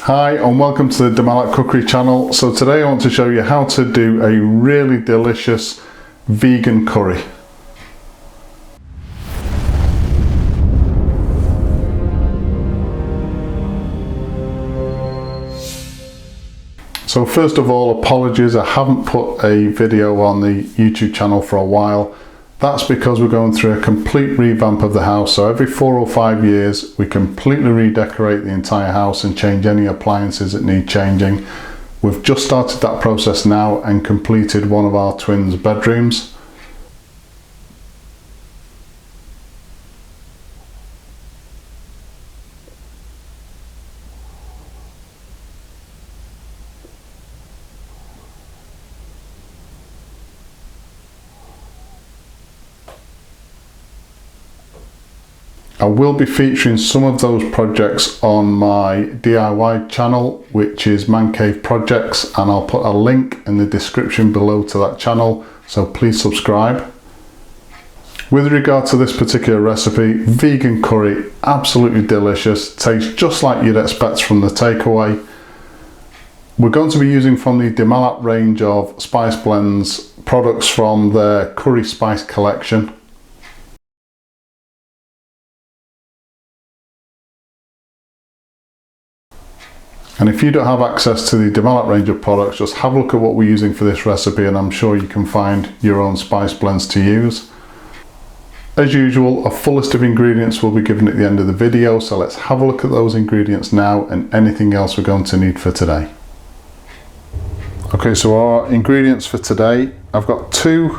Hi and welcome to the Malat cookery channel. So today I want to show you how to do a really delicious vegan curry. So first of all, apologies, I haven't put a video on the YouTube channel for a while. That's because we're going through a complete revamp of the house. So every 4 or 5 years, we completely redecorate the entire house and change any appliances that need changing. We've just started that process now and completed one of our twins' bedrooms. I will be featuring some of those projects on my DIY channel, which is Man Cave Projects, and I'll put a link in the description below to that channel, so please subscribe. With regard to this particular recipe, vegan curry, absolutely delicious, tastes just like you'd expect from the takeaway. We're going to be using from the Malat range of spice blends, products from their curry spice collection. And if you don't have access to the Malat range of products, just have a look at what we're using for this recipe and I'm sure you can find your own spice blends to use. As usual, a full list of ingredients will be given at the end of the video, so let's have a look at those ingredients now and anything else we're going to need for today. Okay, so our ingredients for today, I've got 2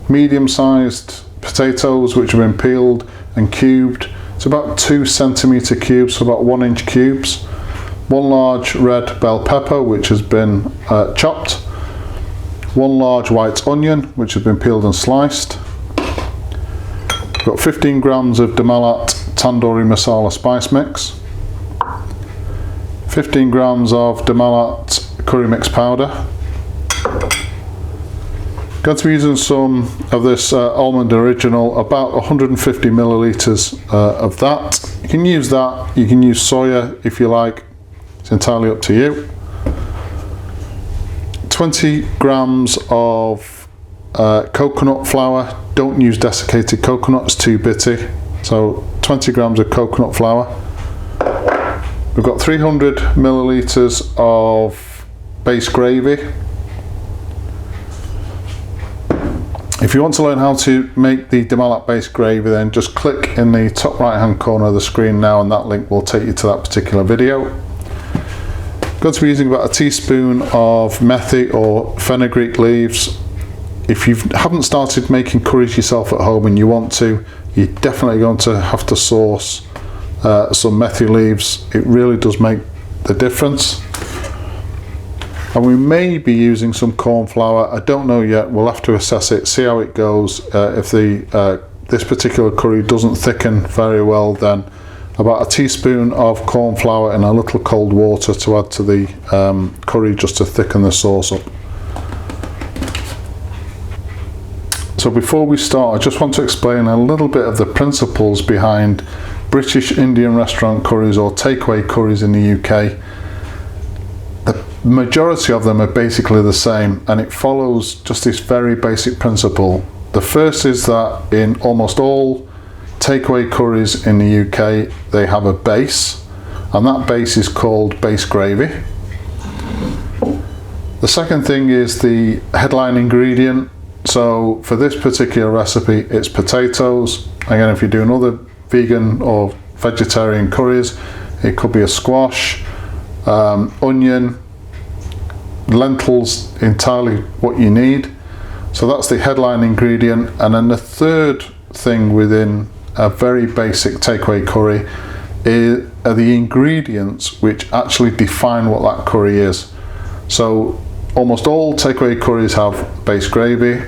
medium-sized potatoes which have been peeled and cubed. It's about 2 centimetre cubes, so about 1 inch cubes. 1 large red bell pepper which has been chopped, 1 large white onion which has been peeled and sliced. I've got 15 grams of Malat tandoori masala spice mix, 15 grams of Malat curry mix powder. Going to be using some of this almond original, about 150 millilitres of that. You can use that, you can use soya if you like. It's entirely up to you. 20 grams of coconut flour. Don't use desiccated coconut, it's too bitty. So 20 grams of coconut flour. We've got 300 millilitres of base gravy. If you want to learn how to make the Malat base gravy, then just click in the top right hand corner of the screen now and that link will take you to that particular video. Going to be using about a teaspoon of methi or fenugreek leaves. If you haven't started making curries yourself at home and you want to, you're definitely going to have to source some methi leaves. It really does make the difference. And we may be using some corn flour. I don't know yet. We'll have to assess it, see how it goes. If this particular curry doesn't thicken very well, then about a teaspoon of corn flour in a little cold water to add to the curry just to thicken the sauce up. So before we start, I just want to explain a little bit of the principles behind British Indian restaurant curries or takeaway curries in the UK. The majority of them are basically the same and it follows just this very basic principle. The first is that in almost all takeaway curries in the UK, they have a base, and that base is called base gravy. The second thing is the headline ingredient. So for this particular recipe, it's potatoes. Again, if you're doing other vegan or vegetarian curries, it could be a squash, onion, lentils, entirely what you need. So that's the headline ingredient. And then the third thing within a very basic takeaway curry are the ingredients which actually define what that curry is. So almost all takeaway curries have base gravy,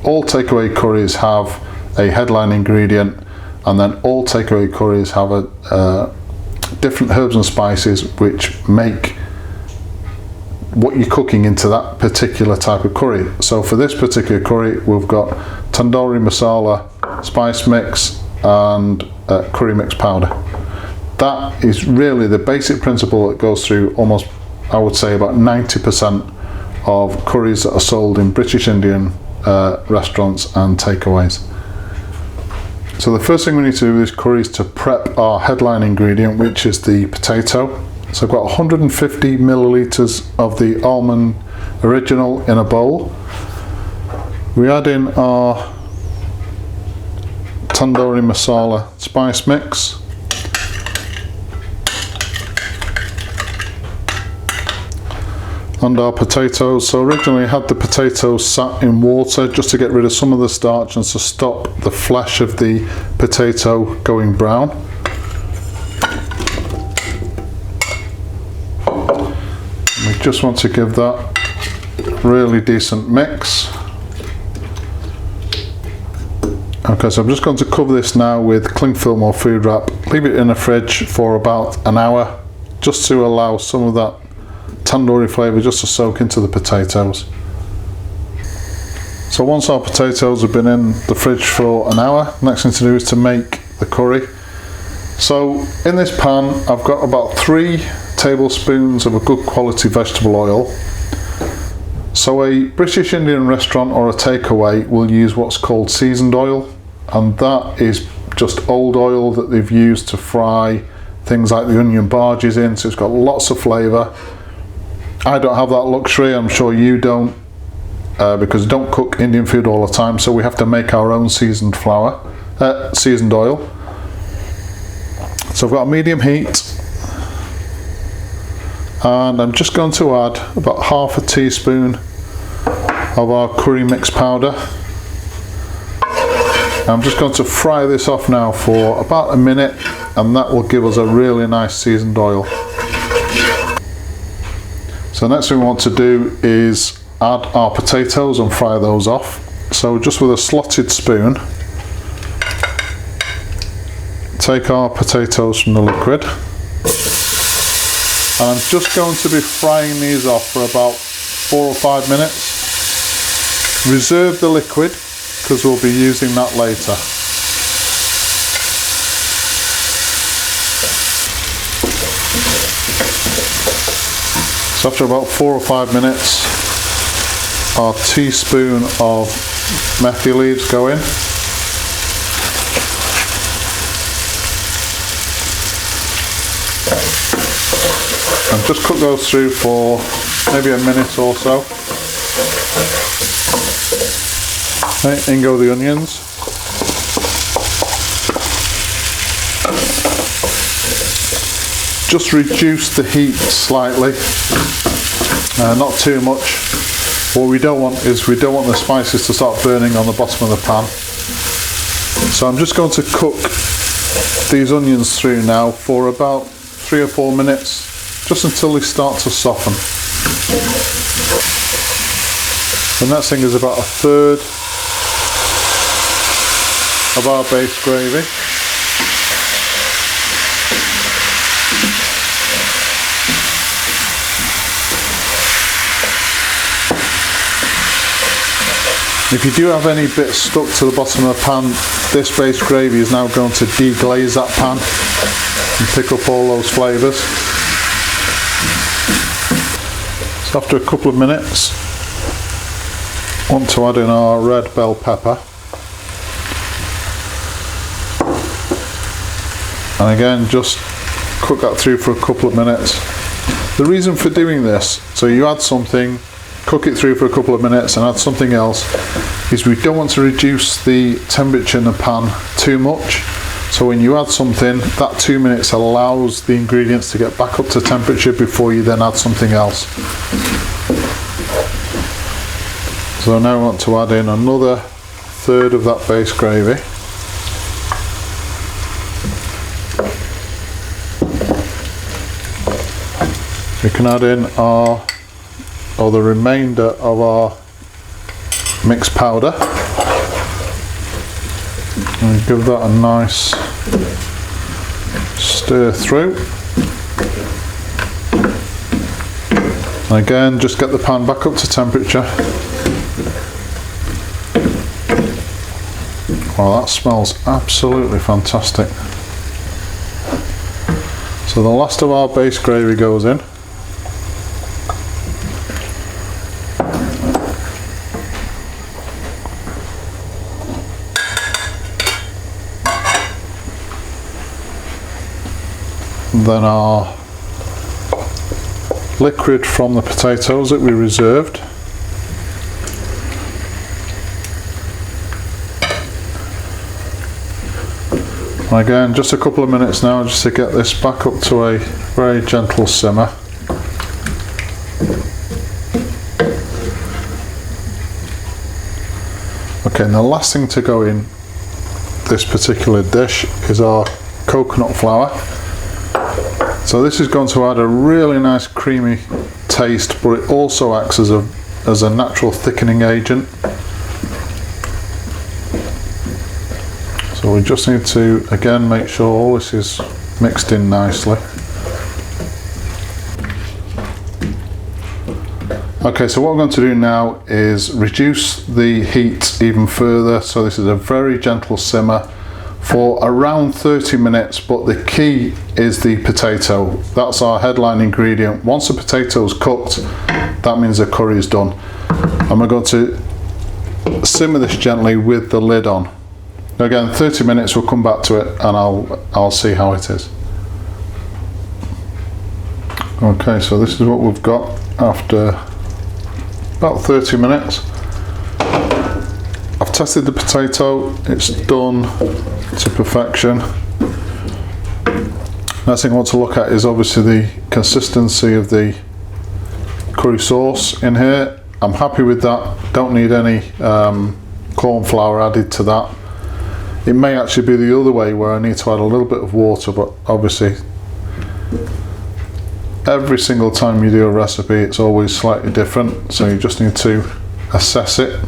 all takeaway curries have a headline ingredient, and then all takeaway curries have different herbs and spices which make what you're cooking into that particular type of curry. So for this particular curry, we've got tandoori masala, spice mix and curry mix powder. that is really the basic principle that goes through almost, I would say, about 90% of curries that are sold in British Indian restaurants and takeaways. So the first thing we need to do with this curry is to prep our headline ingredient, which is the potato. So I've got 150 millilitres of the almond original in a bowl. We add in our tandoori masala spice mix. And our potatoes. So originally I had the potatoes sat in water just to get rid of some of the starch and to stop the flesh of the potato going brown. We just want to give that really decent mix. Okay, so I'm just going to cover this now with cling film or food wrap. Leave it in the fridge for about an hour just to allow some of that tandoori flavour just to soak into the potatoes. So once our potatoes have been in the fridge for an hour, next thing to do is to make the curry. So in this pan I've got about 3 tablespoons of a good quality vegetable oil. So a British Indian restaurant or a takeaway will use what's called seasoned oil, and that is just old oil that they've used to fry things like the onion barges in, so it's got lots of flavour. I don't have that luxury, I'm sure you don't, because we don't cook Indian food all the time, so we have to make our own seasoned seasoned oil. So I've got a medium heat, and I'm just going to add about half a teaspoon of our curry mix powder. I'm just going to fry this off now for about a minute, and that will give us a really nice seasoned oil. So next thing we want to do is add our potatoes and fry those off. So just with a slotted spoon, take our potatoes from the liquid, and I'm just going to be frying these off for about 4 or 5 minutes. Reserve the liquid because we'll be using that later. So after about 4 or 5 minutes, our teaspoon of methi leaves go in. And just cook those through for maybe a minute or so. Okay, in go the onions. Just reduce the heat slightly, not too much. What we don't want is we don't want the spices to start burning on the bottom of the pan. So I'm just going to cook these onions through now for about 3 or 4 minutes, just until they start to soften. The next thing is about 1/3 of our base gravy. If you do have any bits stuck to the bottom of the pan, this base gravy is now going to deglaze that pan and pick up all those flavours. So after a couple of minutes, I want to add in our red bell pepper. And again, just cook that through for a couple of minutes. The reason for doing this, so you add something, cook it through for a couple of minutes and add something else, is we don't want to reduce the temperature in the pan too much. So when you add something, that 2 minutes allows the ingredients to get back up to temperature before you then add something else. So now I want to add in another 1/3 of that base gravy. We can add in the remainder of our mixed powder and give that a nice stir through. And again, just get the pan back up to temperature. Wow, that smells absolutely fantastic. So the last of our base gravy goes in. Then our liquid from the potatoes that we reserved. And again, just a couple of minutes now just to get this back up to a very gentle simmer. Okay, and the last thing to go in this particular dish is our coconut flour. So this is going to add a really nice creamy taste, but it also acts as a natural thickening agent. So we just need to again make sure all this is mixed in nicely. Okay, so what I'm going to do now is reduce the heat even further. So this is a very gentle simmer for around 30 minutes, but the key is the potato. That's our headline ingredient. Once the potato is cooked, that means the curry is done. And we're going to simmer this gently with the lid on. Again, 30 minutes, we'll come back to it and I'll see how it is. Okay, so this is what we've got after about 30 minutes. I've tested the potato, it's done to perfection. Next thing I want to look at is obviously the consistency of the curry sauce in here. I'm happy with that, don't need any corn flour added to that. It may actually be the other way where I need to add a little bit of water, but obviously every single time you do a recipe it's always slightly different, so you just need to assess it.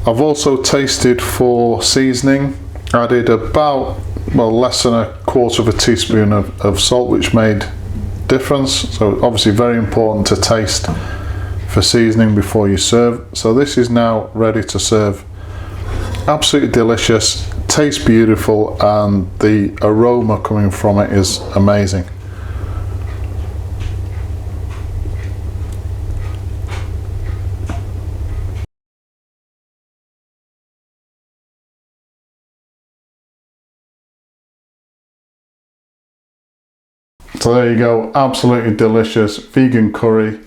I've also tasted for seasoning, added about, well, less than 1/4 teaspoon of salt, which made difference. So obviously very important to taste for seasoning before you serve. So this is now ready to serve. Absolutely delicious, tastes beautiful, and the aroma coming from it is amazing. So there you go, absolutely delicious vegan curry.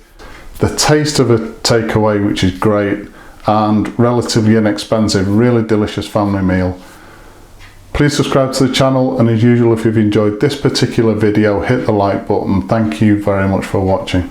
The taste of a takeaway, which is great, and relatively inexpensive, really delicious family meal. Please subscribe to the channel, and as usual, if you've enjoyed this particular video, hit the like button. Thank you very much for watching.